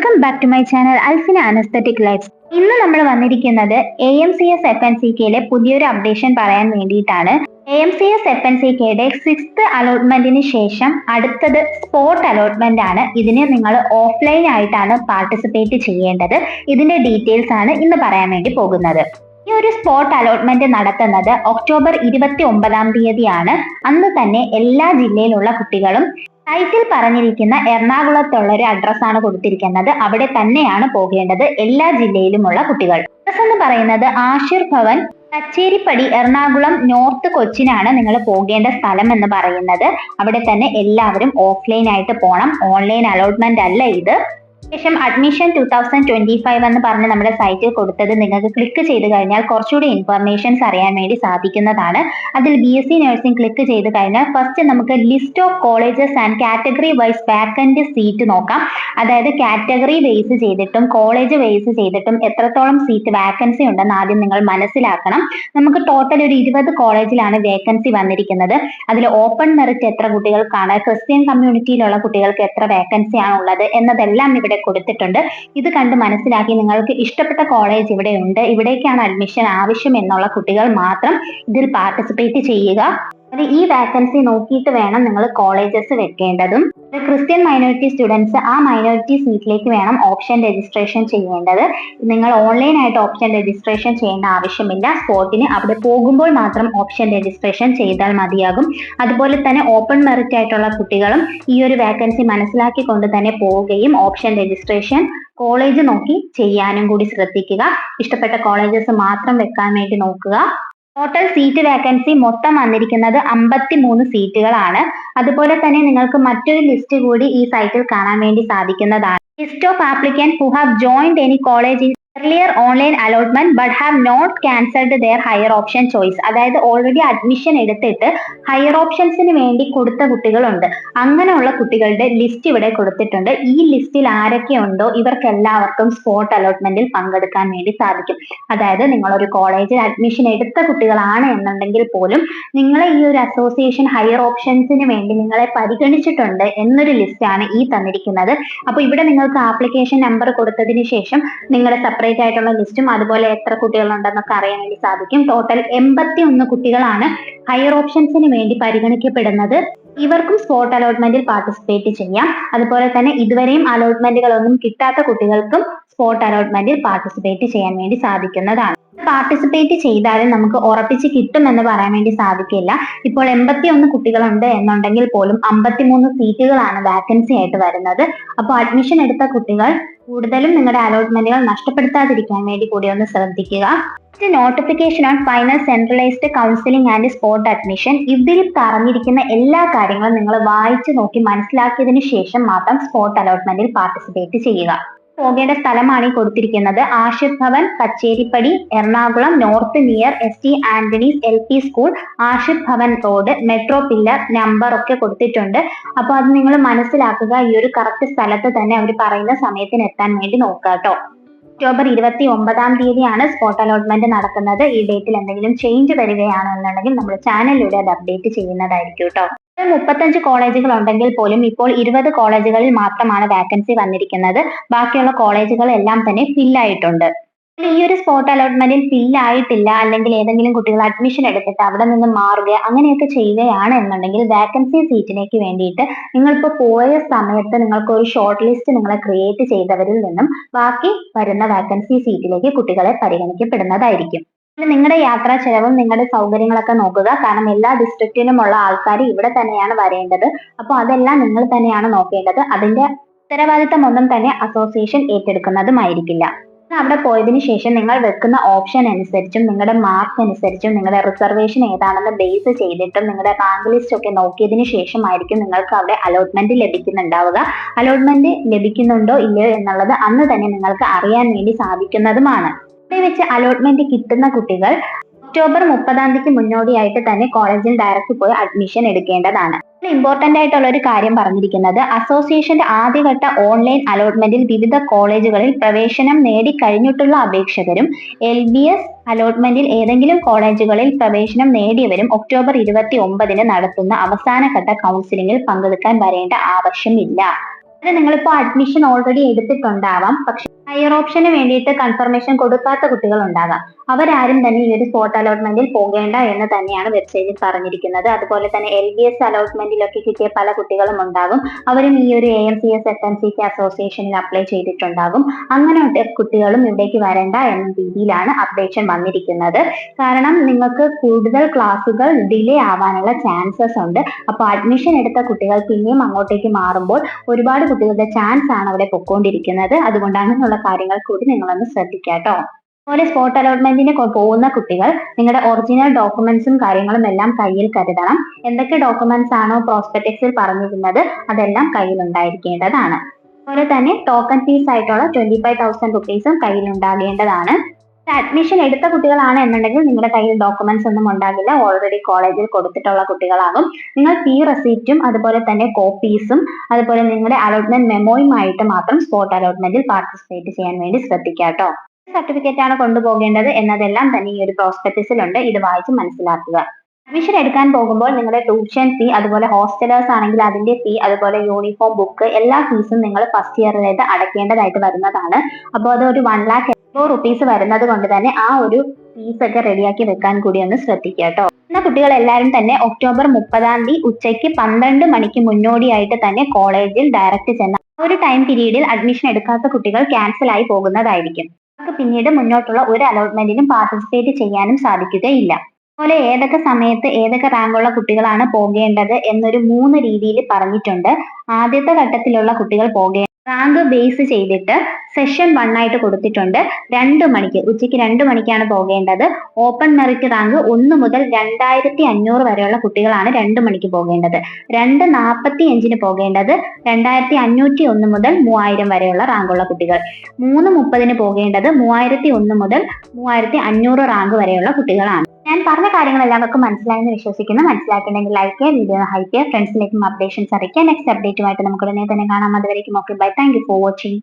Welcome back to my channel Alfina an aesthetic lifes. ഇന്ന് നമ്മൾ വന്നിരിക്കുന്നത് AMCS FNCKയിലെ പുതിയൊരു അപ്ഡേഷൻ പറയാൻ വേണ്ടിയിട്ടാണ്. AMCS FNCKയുടെ 6th അലോട്ട്മെന്റിന് ശേഷം അടുത്തത് സ്പോട്ട് അലോട്ട്മെന്റ് ആണ്. ഇതിന് നിങ്ങൾ ഓഫ്ലൈൻ ആയിട്ടാണ് പാർട്ടിസിപ്പേറ്റ് ചെയ്യേണ്ടത്. ഇതിന്റെ ഡീറ്റെയിൽസ് ആണ് ഇന്ന് പറയാൻ വേണ്ടി പോകുന്നത്. ഈ ഒരു സ്പോട്ട് അലോട്ട്മെന്റ് നടത്തുന്നത് ഒക്ടോബർ 29 തീയതിയാണ്. അന്ന് തന്നെ എല്ലാ ജില്ലയിലുള്ള കുട്ടികളും ടൈറ്റിൽ പറഞ്ഞിരിക്കുന്ന എറണാകുളത്തുള്ള ഒരു അഡ്രസ് ആണ് കൊടുത്തിരിക്കുന്നത്. അവിടെ തന്നെയാണ് പോകേണ്ടത് എല്ലാ ജില്ലയിലുമുള്ള കുട്ടികൾ. അഡ്രസ് എന്ന് പറയുന്നത് ആശിർ ഭവൻ, കച്ചേരിപ്പടി, എറണാകുളം നോർത്ത് കൊച്ചിനാണ് നിങ്ങൾ പോകേണ്ട സ്ഥലം എന്ന് പറയുന്നത്. അവിടെ തന്നെ എല്ലാവരും ഓഫ്ലൈൻ ആയിട്ട് പോകണം. ഓൺലൈൻ അലോട്ട്മെന്റ് അല്ല ഇത്. ശേഷം അഡ്മിഷൻ 2025 എന്ന് പറഞ്ഞ് നമ്മുടെ സൈറ്റിൽ കൊടുത്തത് നിങ്ങൾക്ക് ക്ലിക്ക് ചെയ്ത് കഴിഞ്ഞാൽ കുറച്ചുകൂടി ഇൻഫർമേഷൻസ് അറിയാൻ വേണ്ടി സാധിക്കുന്നതാണ്. അതിൽ BSc നഴ്സിംഗ് ക്ലിക്ക് ചെയ്ത് കഴിഞ്ഞാൽ ഫസ്റ്റ് നമുക്ക് list of colleges and category wise vacant seat നോക്കാം. അതായത് കാറ്റഗറി ബേസ് ചെയ്തിട്ടും കോളേജ് ബേസ് ചെയ്തിട്ടും എത്രത്തോളം സീറ്റ് വാക്കൻസി ഉണ്ടെന്ന് ആദ്യം നിങ്ങൾ മനസ്സിലാക്കണം. നമുക്ക് ടോട്ടൽ ഒരു 20 കോളേജിലാണ് വേക്കൻസി വന്നിരിക്കുന്നത്. അതിൽ ഓപ്പൺ മെറിറ്റ് എത്ര കുട്ടികൾക്കാണ്, ക്രിസ്ത്യൻ കമ്മ്യൂണിറ്റിയിലുള്ള കുട്ടികൾക്ക് എത്ര വേക്കൻസി ആണ് ഉള്ളത് എന്നതെല്ലാം ഇവിടെ കൊടുത്തിട്ടുണ്ട്. ഇത് കണ്ട് മനസ്സിലാക്കി നിങ്ങൾക്ക് ഇഷ്ടപ്പെട്ട കോളേജ് ഇവിടെ ഉണ്ട്, ഇവിടേക്കാണ് അഡ്മിഷൻ ആവശ്യം എന്നുള്ള കുട്ടികൾ മാത്രം ഇതിൽ പാർട്ടിസിപ്പേറ്റ് ചെയ്യുക. ഈ വാക്കൻസി നോക്കിയിട്ട് വേണം നിങ്ങൾ കോളേജസ് വെക്കേണ്ടതും. ക്രിസ്ത്യൻ മൈനോറിറ്റി സ്റ്റുഡൻസ് ആ മൈനോറിറ്റി സീറ്റിലേക്ക് വേണം ഓപ്ഷൻ രജിസ്ട്രേഷൻ ചെയ്യേണ്ടത്. നിങ്ങൾ ഓൺലൈൻ ആയിട്ട് ഓപ്ഷൻ രജിസ്ട്രേഷൻ ചെയ്യേണ്ട ആവശ്യമില്ല. സ്പോട്ടിന് അവിടെ പോകുമ്പോൾ മാത്രം ഓപ്ഷൻ രജിസ്ട്രേഷൻ ചെയ്താൽ മതിയാകും. അതുപോലെ തന്നെ ഓപ്പൺ മെറിറ്റ് ആയിട്ടുള്ള കുട്ടികളും ഈ ഒരു വാക്കൻസി മനസ്സിലാക്കിക്കൊണ്ട് തന്നെ പോവുകയും ഓപ്ഷൻ രജിസ്ട്രേഷൻ കോളേജ് നോക്കി ചെയ്യാനും കൂടി ശ്രദ്ധിക്കുക. ഇഷ്ടപ്പെട്ട കോളേജസ് മാത്രം വെക്കാൻ വേണ്ടി നോക്കുക. ടോട്ടൽ സീറ്റ് വാക്കൻസി മൊത്തം വന്നിരിക്കുന്നത് 53 സീറ്റുകളാണ്. അതുപോലെ തന്നെ നിങ്ങൾക്ക് മറ്റൊരു ലിസ്റ്റ് കൂടി ഈ സൈറ്റിൽ കാണാൻ വേണ്ടി സാധിക്കുന്നതാണ്. List of applicant who have joined any college in earlier online allotment but have not cancelled their higher option choice. അതായത് ഓൾറെഡി അഡ്മിഷൻ എടുത്തിട്ട് ഹയർ ഓപ്ഷൻസിന് വേണ്ടി കൊടുത്ത കുട്ടികളുണ്ട്. അങ്ങനെയുള്ള കുട്ടികളുടെ ലിസ്റ്റ് ഇവിടെ കൊടുത്തിട്ടുണ്ട്. ഈ ലിസ്റ്റിൽ ആരൊക്കെ ഉണ്ടോ ഇവർക്ക് എല്ലാവർക്കും സ്പോട്ട് അലോട്ട്മെന്റിൽ പങ്കെടുക്കാൻ വേണ്ടി സാധിക്കും. അതായത് നിങ്ങളൊരു കോളേജിൽ അഡ്മിഷൻ എടുത്ത കുട്ടികളാണ് എന്നുണ്ടെങ്കിൽ പോലും നിങ്ങളെ ഈ ഒരു അസോസിയേഷൻ ഹയർ ഓപ്ഷൻസിന് വേണ്ടി നിങ്ങളെ പരിഗണിച്ചിട്ടുണ്ട് എന്നൊരു ലിസ്റ്റാണ് ഈ തന്നിരിക്കുന്നത്. അപ്പോൾ ഇവിടെ നിങ്ങൾക്ക് ആപ്ലിക്കേഷൻ നമ്പർ കൊടുത്തതിന് ശേഷം നിങ്ങളുടെ സെപ്പറേറ്റ് ആയിട്ടുള്ള ലിസ്റ്റും അതുപോലെ എത്ര കുട്ടികളുണ്ടെന്നൊക്കെ അറിയാൻ വേണ്ടി സാധിക്കും. ടോട്ടൽ 81 കുട്ടികളാണ് ഹയർ ഓപ്ഷൻസിന് വേണ്ടി പരിഗണിക്കപ്പെടുന്നത്. ഇവർക്കും സ്പോട്ട് അലോട്ട്മെന്റിൽ പാർട്ടിസിപ്പേറ്റ് ചെയ്യാം. അതുപോലെ തന്നെ ഇതുവരെയും അലോട്ട്മെന്റുകളൊന്നും കിട്ടാത്ത കുട്ടികൾക്കും സ്പോട്ട് അലോട്ട്മെന്റിൽ പാർട്ടിസിപ്പേറ്റ് ചെയ്യാൻ വേണ്ടി സാധിക്കുന്നതാണ്. പാർട്ടിസിപ്പേറ്റ് ചെയ്താലും നമുക്ക് ഉറപ്പിച്ച് കിട്ടുമെന്ന് പറയാൻ വേണ്ടി സാധിക്കില്ല. ഇപ്പോൾ 81 കുട്ടികളുണ്ട് എന്നുണ്ടെങ്കിൽ പോലും 53 സീറ്റുകളാണ് വാക്കൻസി ആയിട്ട് വരുന്നത്. അപ്പോൾ അഡ്മിഷൻ എടുത്ത കുട്ടികൾ കൂടുതലും നിങ്ങളുടെ അലോട്ട്മെന്റുകൾ നഷ്ടപ്പെടുത്താതിരിക്കാൻ വേണ്ടി കൂടി ഒന്ന് ശ്രദ്ധിക്കുക. Notification on final centralised counselling and spot admission. ഇതിൽ പറഞ്ഞിരിക്കുന്ന എല്ലാ കാര്യങ്ങളും നിങ്ങൾ വായിച്ചു നോക്കി മനസ്സിലാക്കിയതിനു ശേഷം മാത്രം സ്പോട്ട് അലോട്ട്മെന്റിൽ പാർട്ടിസിപ്പേറ്റ് ചെയ്യുക. പോകേണ്ട സ്ഥലമാണ് ഈ കൊടുത്തിരിക്കുന്നത്. Ashir Bhavan, Kacheripady, Ernakulam north near ST Antony's LP school, Ashir Bhavan road, metro pillar number ഒക്കെ കൊടുത്തിട്ടുണ്ട്. അപ്പോൾ അത് നിങ്ങൾ മനസ്സിലാക്കുക. ഈ ഒരു കറക്റ്റ് സ്ഥലത്ത് തന്നെ അവർ പറയുന്ന സമയത്തിന് എത്താൻ വേണ്ടി നോക്കുക കേട്ടോ. ഒക്ടോബർ 29 തീയതിയാണ് സ്പോട്ട് അലോട്ട്മെന്റ് നടക്കുന്നത്. ഈ ഡേറ്റിൽ എന്തെങ്കിലും ചേഞ്ച് വരികയാണെന്നുണ്ടെങ്കിൽ നമ്മുടെ ചാനലിലൂടെ അത് അപ്ഡേറ്റ് ചെയ്യുന്നതായിരിക്കും കേട്ടോ. 35 കോളേജുകൾ ഉണ്ടെങ്കിൽ പോലും ഇപ്പോൾ 20 കോളേജുകളിൽ മാത്രമാണ് വാക്കൻസി വന്നിരിക്കുന്നത്. ബാക്കിയുള്ള കോളേജുകളെല്ലാം തന്നെ ഫില്ലായിട്ടുണ്ട്. ഈ ഒരു സ്പോട്ട് അലോട്ട്മെന്റിൽ ഫില്ലായിട്ടില്ല, അല്ലെങ്കിൽ ഏതെങ്കിലും കുട്ടികൾ അഡ്മിഷൻ എടുത്തിട്ട് അവിടെ നിന്ന് മാറുക അങ്ങനെയൊക്കെ ചെയ്യുകയാണ് എന്നുണ്ടെങ്കിൽ വാക്കൻസി സീറ്റിലേക്ക് വേണ്ടിയിട്ട് നിങ്ങളിപ്പോൾ പോയ സമയത്ത് നിങ്ങൾക്ക് ഒരു ഷോർട്ട് ലിസ്റ്റ് നിങ്ങളെ ക്രിയേറ്റ് ചെയ്തവരിൽ നിന്നും ബാക്കി വരുന്ന വാക്കൻസി സീറ്റിലേക്ക് കുട്ടികളെ പരിഗണിക്കപ്പെടുന്നതായിരിക്കും. നിങ്ങളുടെ യാത്രാ ചെലവും നിങ്ങളുടെ സൗകര്യങ്ങളൊക്കെ നോക്കുക. കാരണം എല്ലാ ഡിസ്ട്രിക്റ്റിലുമുള്ള ആൾക്കാർ ഇവിടെ തന്നെയാണ് വരേണ്ടത്. അപ്പോൾ അതെല്ലാം നിങ്ങൾ തന്നെയാണ് നോക്കേണ്ടത്. അതിന്റെ ഉത്തരവാദിത്തം ഒന്നും തന്നെ അസോസിയേഷൻ ഏറ്റെടുക്കുന്നതുമായിരിക്കില്ല. അവിടെ പോയതിനു ശേഷം നിങ്ങൾ വെക്കുന്ന ഓപ്ഷൻ അനുസരിച്ചും നിങ്ങളുടെ മാർക്ക് അനുസരിച്ചും നിങ്ങളുടെ റിസർവേഷൻ ഏതാണെന്ന് ബേസ് ചെയ്തിട്ടും നിങ്ങളുടെ റാങ്ക് ലിസ്റ്റ് ഒക്കെ നോക്കിയതിനു ശേഷമായിരിക്കും നിങ്ങൾക്ക് അവിടെ അലോട്ട്മെന്റ് ലഭിക്കുന്നുണ്ടാവുക. അലോട്ട്മെന്റ് ലഭിക്കുന്നുണ്ടോ ഇല്ലയോ എന്നുള്ളത് അന്ന് തന്നെ നിങ്ങൾക്ക് അറിയാൻ വേണ്ടി സാധിക്കുന്നതുമാണ്. ഇവിടെ വെച്ച് അലോട്ട്മെന്റ് കിട്ടുന്ന കുട്ടികൾ ഒക്ടോബർ 30 മുന്നോടിയായിട്ട് തന്നെ കോളേജിൽ ഡയറക്റ്റ് പോയി അഡ്മിഷൻ എടുക്കേണ്ടതാണ്. ഇമ്പോർട്ടന്റ് ആയിട്ടുള്ള ഒരു കാര്യം പറഞ്ഞിരിക്കുന്നത് അസോസിയേഷന്റെ ആദ്യഘട്ട ഓൺലൈൻ അലോട്ട്മെന്റിൽ വിവിധ കോളേജുകളിൽ പ്രവേശനം നേടിക്കഴിഞ്ഞിട്ടുള്ള അപേക്ഷകരും LBS അലോട്ട്മെന്റിൽ ഏതെങ്കിലും കോളേജുകളിൽ പ്രവേശനം നേടിയവരും ഒക്ടോബർ 29 നടത്തുന്ന അവസാനഘട്ട കൗൺസിലിംഗിൽ പങ്കെടുക്കാൻ വരേണ്ട ആവശ്യമില്ല. അത് നിങ്ങളിപ്പോൾ അഡ്മിഷൻ ഓൾറെഡി എടുത്തിട്ടുണ്ടാവാം, പക്ഷെ ഹയർ ഓപ്ഷന് വേണ്ടിയിട്ട് കൺഫർമേഷൻ കൊടുക്കാത്ത കുട്ടികൾ ഉണ്ടാകാം. അവരാരും തന്നെ ഈ ഒരു സ്പോട്ട് അലോട്ട്മെന്റിൽ പോകേണ്ട എന്ന് തന്നെയാണ് വെബ്സൈറ്റിൽ പറഞ്ഞിരിക്കുന്നത്. അതുപോലെ തന്നെ LBS അലോട്ട്മെന്റിലൊക്കെ കിട്ടിയ പല കുട്ടികളും ഉണ്ടാകും. അവരും ഈ ഒരു AMCS FNCK അസോസിയേഷനിൽ അപ്ലൈ ചെയ്തിട്ടുണ്ടാകും. അങ്ങനെ കുട്ടികളും ഇവിടേക്ക് വരേണ്ട എന്ന രീതിയിലാണ് അപ്ഡേഷൻ വന്നിരിക്കുന്നത്. കാരണം നിങ്ങൾക്ക് കൂടുതൽ ക്ലാസ്സുകൾ ഡിലേ ആവാനുള്ള ചാൻസസ് ഉണ്ട്. അപ്പോൾ അഡ്മിഷൻ എടുത്ത കുട്ടികൾ പിന്നെയും അങ്ങോട്ടേക്ക് മാറുമ്പോൾ ഒരുപാട് കുട്ടികളുടെ ചാൻസ് ആണ് അവിടെ പൊക്കോണ്ടിരിക്കുന്നത്. അതുകൊണ്ട് അങ്ങനെയുള്ള കാര്യങ്ങൾ കൂടി നിങ്ങളൊന്ന് ശ്രദ്ധിക്കാട്ടോ. അതുപോലെ സ്പോട്ട് അലോട്ട്മെന്റിന് പോകുന്ന കുട്ടികൾ നിങ്ങളുടെ ഒറിജിനൽ ഡോക്യുമെന്റ്സും കാര്യങ്ങളും എല്ലാം കയ്യിൽ കരുതണം. എന്തൊക്കെ ഡോക്യുമെന്റ്സ് ആണോ പ്രോസ്പെക്ടസിൽ പറഞ്ഞിരുന്നത് അതെല്ലാം കയ്യിൽ ഉണ്ടായിരിക്കേണ്ടതാണ്. അതുപോലെ തന്നെ ടോക്കൺ ഫീസ് ആയിട്ടുള്ള 25,000 റുപ്പീസും കയ്യിൽ ഉണ്ടാകേണ്ടതാണ്. അഡ്മിഷൻ എടുത്ത കുട്ടികളാണ് എന്നുണ്ടെങ്കിൽ നിങ്ങളുടെ കയ്യിൽ ഡോക്യുമെന്റ്സ് ഒന്നും ഉണ്ടാകില്ല, ഓൾറെഡി കോളേജിൽ കൊടുത്തിട്ടുള്ള കുട്ടികളാകും. നിങ്ങൾ ഫീ റെസീപ്റ്റും അതുപോലെ തന്നെ കോപ്പീസും അതുപോലെ നിങ്ങളുടെ അലോട്ട്മെന്റ് മെമ്മോയുമായിട്ട് മാത്രം സ്പോട്ട് അലോട്ട്മെന്റിൽ പാർട്ടിസിപ്പേറ്റ് ചെയ്യാൻ വേണ്ടി ശ്രദ്ധിക്കാട്ടോ. സർട്ടിഫിക്കറ്റ് ആണ് കൊണ്ടുപോകേണ്ടത് എന്നതെല്ലാം തന്നെ ഈ ഒരു പ്രോസ്പെക്ടസിലുണ്ട്. ഇത് വായിച്ച് മനസ്സിലാക്കുക. അഡ്മിഷൻ എടുക്കാൻ പോകുമ്പോൾ നിങ്ങളുടെ ട്യൂഷൻ ഫീ, അതുപോലെ ഹോസ്റ്റലേഴ്സ് ആണെങ്കിൽ അതിന്റെ ഫീ, അതുപോലെ യൂണിഫോം, ബുക്ക് എല്ലാ ഫീസും നിങ്ങൾ ഫസ്റ്റ് ഇയറിലായിട്ട് അടയ്ക്കേണ്ടതായിട്ട് വരുന്നതാണ്. അപ്പോൾ അത് ഒരു 1,00,000 റുപ്പീസ് വരുന്നത് കൊണ്ട് തന്നെ ആ ഒരു ഫീസ് ഒക്കെ റെഡിയാക്കി വെക്കാൻ കൂടി ഒന്ന് ശ്രദ്ധിക്കുക കേട്ടോ. എന്ന കുട്ടികൾ എല്ലാവരും തന്നെ ഒക്ടോബർ 30 ഉച്ചയ്ക്ക് 12 മണിക്ക് മുന്നോടിയായിട്ട് തന്നെ കോളേജിൽ ഡയറക്റ്റ് ചെന്ന ആ ഒരു ടൈം പീരീഡിൽ അഡ്മിഷൻ എടുക്കാത്ത കുട്ടികൾ ക്യാൻസൽ ആയി പോകുന്നതായിരിക്കും. അവർക്ക് പിന്നീട് മുന്നോട്ടുള്ള ഒരു അലോട്ട്മെന്റിനും പാർട്ടിസിപ്പേറ്റ് ചെയ്യാനും സാധിക്കുകയില്ല. അതുപോലെ ഏതൊക്കെ സമയത്ത് ഏതൊക്കെ റാങ്കുള്ള കുട്ടികളാണ് പോകേണ്ടത് എന്നൊരു 3 രീതിയിൽ പറഞ്ഞിട്ടുണ്ട്. ആദ്യത്തെ ഘട്ടത്തിലുള്ള കുട്ടികൾ റാങ്ക് ബേസ് ചെയ്തിട്ട് സെഷൻ 1 ആയിട്ട് കൊടുത്തിട്ടുണ്ട്. 2 മണിക്ക് ഉച്ചയ്ക്ക് 2 മണിക്കാണ് പോകേണ്ടത്. ഓപ്പൺ മെറിറ്റ് റാങ്ക് 1 മുതൽ 2,500 വരെയുള്ള കുട്ടികളാണ് 2 മണിക്ക് പോകേണ്ടത്. 2:45 പോകേണ്ടത് 2,501 മുതൽ 3,000 വരെയുള്ള റാങ്കുള്ള കുട്ടികൾ. 3:30 പോകേണ്ടത് 3,001 മുതൽ 3,500 റാങ്ക് വരെയുള്ള കുട്ടികളാണ്. ഞാൻ പറഞ്ഞ കാര്യങ്ങൾ എല്ലാവർക്കും മനസ്സിലായെന്ന് വിശ്വസിക്കുന്നു. മനസ്സിലാക്കിയിട്ടുണ്ടെങ്കിൽ ലൈക്ക് ചെയ്യുക, വീഡിയോ ഹൈപ്പ് ചെയ്യുക, ഫ്രണ്ട്സിലേക്കും അപ്ഡേഷൻസ് അറിയിക്കുക. നെക്സ്റ്റ് അപ്ഡേറ്റുമായിട്ട് നമുക്ക് ഉടനെ തന്നെ കാണാം. അതുവരേക്കും okay bye. Thank you for watching.